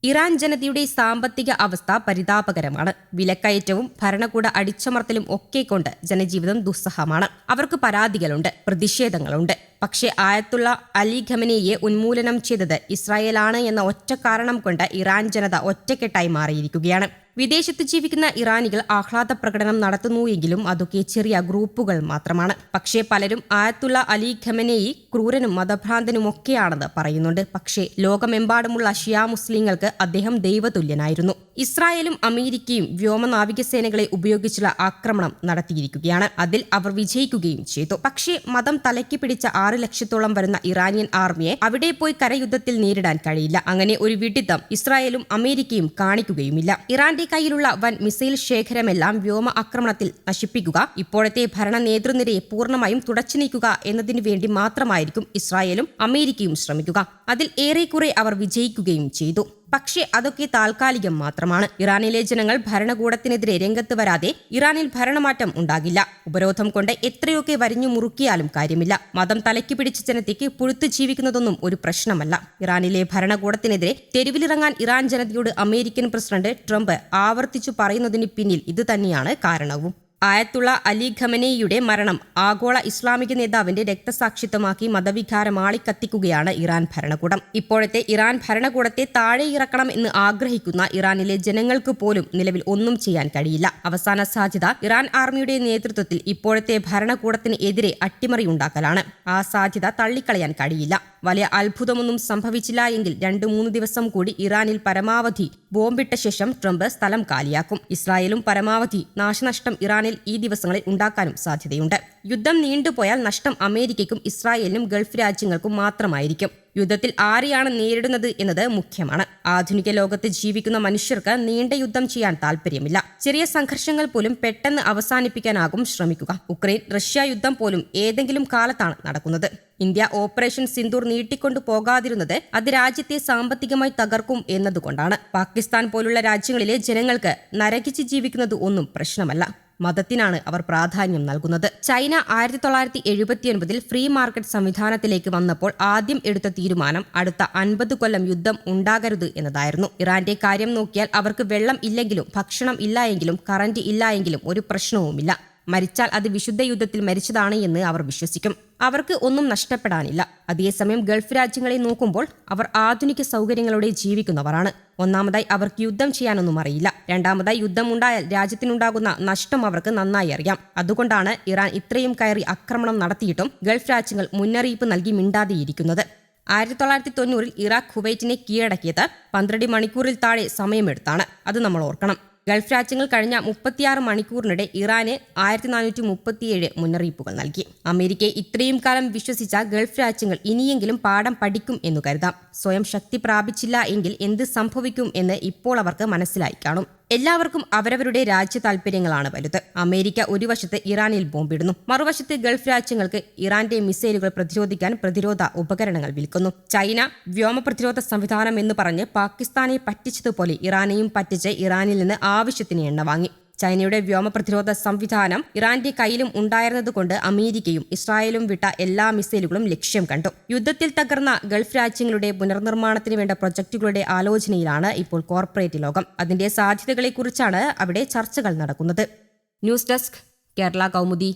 Iran ജനതയുടെ സാമ്പത്തിക അവസ്ഥ പരിതാപകരമാണ്. വിലക്കയറ്റവും ഭരണകൂട അടിച്ചമർത്തലും ഒക്കെ കൊണ്ട് ജനജീവിതം ദുസ്സഹമാണ്. അവർക്ക് പരാതികളുണ്ട്, പ്രതിഷേധങ്ങളുണ്ട്. പക്ഷേ ആയത്തുള്ള അലി ഖമനേയെ ഉന്മൂലനം ചെയ്തത് ഇസ്രായേലാണ് എന്ന ഒറ്റ കാരണം കൊണ്ട് ഇറാൻ ജനത ഒറ്റക്കെട്ടായി മാറിയിരിക്കുകയാണ്. വിദേശത്ത് ജീവിക്കുന്ന ഇറാനികൾ ആഹ്ലാദ പ്രകടനം നടത്തുന്നുവെങ്കിലും അതൊക്കെ ചെറിയ ഗ്രൂപ്പുകൾ മാത്രമാണ്. പക്ഷേ പലരും ആയത്തുള്ള അലി ഖമനേയി ക്രൂരനും മതഭ്രാന്തനുമൊക്കെയാണെന്ന് പറയുന്നുണ്ട്. പക്ഷേ ലോകമെമ്പാടുമുള്ള ഷിയാ മുസ്ലിങ്ങൾക്ക് അദ്ദേഹം ദൈവതുല്യനായിരുന്നു. ഇസ്രായേലും അമേരിക്കയും വ്യോമനാവികസേനകളെ ഉപയോഗിച്ചുള്ള ആക്രമണം നടത്തിയിരിക്കുകയാണ്. അതിൽ അവർ വിജയിക്കുകയും ചെയ്തു. പക്ഷേ മതം തലയ്ക്ക് പിടിച്ച 6 ലക്ഷത്തോളം വരുന്ന ഇറാനിയൻ ആർമിയെ അവിടെ പോയി കരയുദ്ധത്തിൽ നേരിടാൻ കഴിയില്ല. അങ്ങനെ ഒരു വിഡിത്തം ഇസ്രായേലും അമേരിക്കയും കാണിക്കുകയുമില്ല. ഇറാന്റെ കയ്യിലുള്ള വൻ മിസൈൽ ശേഖരമെല്ലാം വ്യോമ ആക്രമണത്തിൽ നശിപ്പിക്കുക, ഇപ്പോഴത്തെ ഭരണ നേതൃനിരയെ പൂർണ്ണമായും തുടച്ചു നീക്കുക എന്നതിനു വേണ്ടി മാത്രമായിരിക്കും ഇസ്രായേലും അമേരിക്കയും ശ്രമിക്കുക. അതിൽ ഏറെക്കുറെ അവർ വിജയിക്കുകയും ചെയ്തു. പക്ഷേ അതൊക്കെ താൽക്കാലികം മാത്രമാണ്. ഇറാനിലെ ജനങ്ങൾ ഭരണകൂടത്തിനെതിരെ രംഗത്ത് വരാതെ ഇറാനിൽ ഭരണമാറ്റം ഉണ്ടാകില്ല. ഉപരോധം കൊണ്ട് എത്രയൊക്കെ വരിഞ്ഞു മുറുക്കിയാലും കാര്യമില്ല. മതം തലയ്ക്ക് പിടിച്ച ജനതയ്ക്ക് പുഴുത്തു ജീവിക്കുന്നതൊന്നും ഒരു പ്രശ്നമല്ല. ഇറാനിലെ ഭരണകൂടത്തിനെതിരെ തെരുവിലിറങ്ങാൻ ഇറാൻ ജനതയോട് അമേരിക്കൻ പ്രസിഡന്റ് ട്രംപ് ആവർത്തിച്ചു പറയുന്നതിന് പിന്നിൽ ഇതുതന്നെയാണ് കാരണവും. ആയത്തുള്ള അലി ഖമനേയിയുടെ മരണം ആഗോള ഇസ്ലാമിക നേതാവിന്റെ രക്തസാക്ഷിത്വമാക്കി മതവികാരം ആളിക്കത്തിക്കുകയാണ് ഇറാൻ ഭരണകൂടം. ഇപ്പോഴത്തെ ഇറാൻ ഭരണകൂടത്തെ താഴെയിറക്കണം എന്ന് ആഗ്രഹിക്കുന്ന ഇറാനിലെ ജനങ്ങൾക്ക് പോലും നിലവിൽ ഒന്നും ചെയ്യാൻ കഴിയില്ല. അവസാന സാധ്യത ഇറാൻ ആർമിയുടെ നേതൃത്വത്തിൽ ഇപ്പോഴത്തെ ഭരണകൂടത്തിന് എതിരെ അട്ടിമറിയുണ്ടാക്കലാണ്. ആ സാധ്യത തള്ളിക്കളയാൻ കഴിയില്ല. വലിയ അത്ഭുതമൊന്നും സംഭവിച്ചില്ല എങ്കിൽ 2-3 ദിവസം കൂടി ഇറാനിൽ പരമാവധി ബോംബിട്ട ശേഷം ട്രംപ് സ്ഥലം കാലിയാക്കും. ഇസ്രായേലും പരമാവധി നാശനഷ്ടം ഇറാനിൽ ഈ ദിവസങ്ങളിൽ ഉണ്ടാക്കാനും സാധ്യതയുണ്ട്. യുദ്ധം നീണ്ടുപോയാൽ നഷ്ടം അമേരിക്കയ്ക്കും ഇസ്രായേലിനും ഗൾഫ് രാജ്യങ്ങൾക്കും മാത്രമായിരിക്കും. യുദ്ധത്തിൽ ആരെയാണ് നേരിടുന്നത് എന്നത് മുഖ്യമാണ്. ആധുനിക ലോകത്ത് ജീവിക്കുന്ന മനുഷ്യർക്ക് നീണ്ട യുദ്ധം ചെയ്യാൻ താല്പര്യമില്ല. ചെറിയ സംഘർഷങ്ങൾ പോലും പെട്ടെന്ന് അവസാനിപ്പിക്കാനാകും ശ്രമിക്കുക. ഉക്രൈൻ റഷ്യ യുദ്ധം പോലും ഏതെങ്കിലും കാലത്താണ് നടക്കുന്നത്. ഇന്ത്യ ഓപ്പറേഷൻ സിന്ദൂർ നീട്ടിക്കൊണ്ടു പോകാതിരുന്നത് അത് രാജ്യത്തെ സാമ്പത്തികമായി തകർക്കും എന്നതുകൊണ്ടാണ്. പാകിസ്ഥാൻ പോലുള്ള രാജ്യങ്ങളിലെ ജനങ്ങൾക്ക് നരകിച്ച് ജീവിക്കുന്നത് ഒന്നും പ്രശ്നമല്ല. മതത്തിനാണ് അവർ പ്രാധാന്യം നൽകുന്നത്. ചൈന 1979 ഫ്രീ മാർക്കറ്റ് സംവിധാനത്തിലേക്ക് വന്നപ്പോൾ ആദ്യം എടുത്ത തീരുമാനം അടുത്ത 50 കൊല്ലം യുദ്ധം ഉണ്ടാകരുത് എന്നതായിരുന്നു. ഇറാന്റെ കാര്യം നോക്കിയാൽ അവർക്ക് വെള്ളം ഇല്ലെങ്കിലും ഭക്ഷണം ഇല്ല എങ്കിലും കറന്റ് ഇല്ല എങ്കിലും ഒരു പ്രശ്നവുമില്ല. മരിച്ചാൽ അത് വിശുദ്ധ യുദ്ധത്തിൽ മരിച്ചതാണ് എന്ന് അവർ വിശ്വസിക്കും. അവർക്ക് ഒന്നും നഷ്ടപ്പെടാനില്ല. അതേസമയം ഗൾഫ് രാജ്യങ്ങളെ നോക്കുമ്പോൾ അവർ ആധുനിക സൗകര്യങ്ങളോടെ ജീവിക്കുന്നവരാണ്. ഒന്നാമതായി അവർക്ക് യുദ്ധം ചെയ്യാനൊന്നും അറിയില്ല. രണ്ടാമതായി യുദ്ധമുണ്ടായാൽ രാജ്യത്തിനുണ്ടാകുന്ന നഷ്ടം അവർക്ക് നന്നായി അറിയാം. അതുകൊണ്ടാണ് ഇറാൻ ഇത്രയും കയറി ആക്രമണം നടത്തിയിട്ടും ഗൾഫ് രാജ്യങ്ങൾ മുന്നറിയിപ്പ് നൽകി മിണ്ടാതെയിരിക്കുന്നത്. 1990 ഇറാഖ് കുവൈറ്റിനെ കീഴടക്കിയത് 12 മണിക്കൂറിൽ താഴെ സമയമെടുത്താണ്. അത് നമ്മൾ ഓർക്കണം. ഗൾഫ് രാജ്യങ്ങൾ കഴിഞ്ഞ 36 മണിക്കൂറിനിടെ ഇറാന് 1437 മുന്നറിയിപ്പുകൾ നൽകി. അമേരിക്കയെ ഇത്രയും കാലം വിശ്വസിച്ച ഗൾഫ് രാജ്യങ്ങൾ ഇനിയെങ്കിലും പാഠം പഠിക്കും എന്നു കരുതാം. സ്വയം ശക്തി പ്രാപിച്ചില്ല എങ്കിൽ എന്ത് സംഭവിക്കും എന്ന് ഇപ്പോൾ അവർക്ക് മനസ്സിലായി കാണും. എല്ലാവർക്കും അവരവരുടെ രാജ്യ താൽപര്യങ്ങളാണ് വലുത്. അമേരിക്ക ഒരു വശത്ത് ഇറാനിൽ ബോംബിടുന്നു, മറുവശത്ത് ഗൾഫ് രാജ്യങ്ങൾക്ക് ഇറാന്റെ മിസൈലുകൾ പ്രതിരോധിക്കാൻ പ്രതിരോധ ഉപകരണങ്ങൾ വിൽക്കുന്നു. ചൈന വ്യോമ പ്രതിരോധ സംവിധാനം എന്ന് പറഞ്ഞ് പാകിസ്ഥാനെ പറ്റിച്ചതുപോലെ ഇറാനെയും പറ്റിച്ച് ഇറാനിൽ നിന്ന് ആവശ്യത്തിന് എണ്ണ വാങ്ങി. ചൈനയുടെ വ്യോമ പ്രതിരോധ സംവിധാനം ഇറാന്റെ കയ്യിലും ഉണ്ടായിരുന്നതുകൊണ്ട് അമേരിക്കയും ഇസ്രായേലും വിട്ട എല്ലാ മിസൈലുകളും ലക്ഷ്യം കണ്ടു. യുദ്ധത്തിൽ തകർന്ന ഗൾഫ് രാജ്യങ്ങളുടെ പുനർനിർമ്മാണത്തിന് വേണ്ട പ്രൊജക്ടുകളുടെ ആലോചനയിലാണ് ഇപ്പോൾ കോർപ്പറേറ്റ് ലോകം. അതിന്റെ സാധ്യതകളെക്കുറിച്ചാണ് അവിടെ ചർച്ചകൾ നടക്കുന്നത്. News desk, Kerala Kaumudi.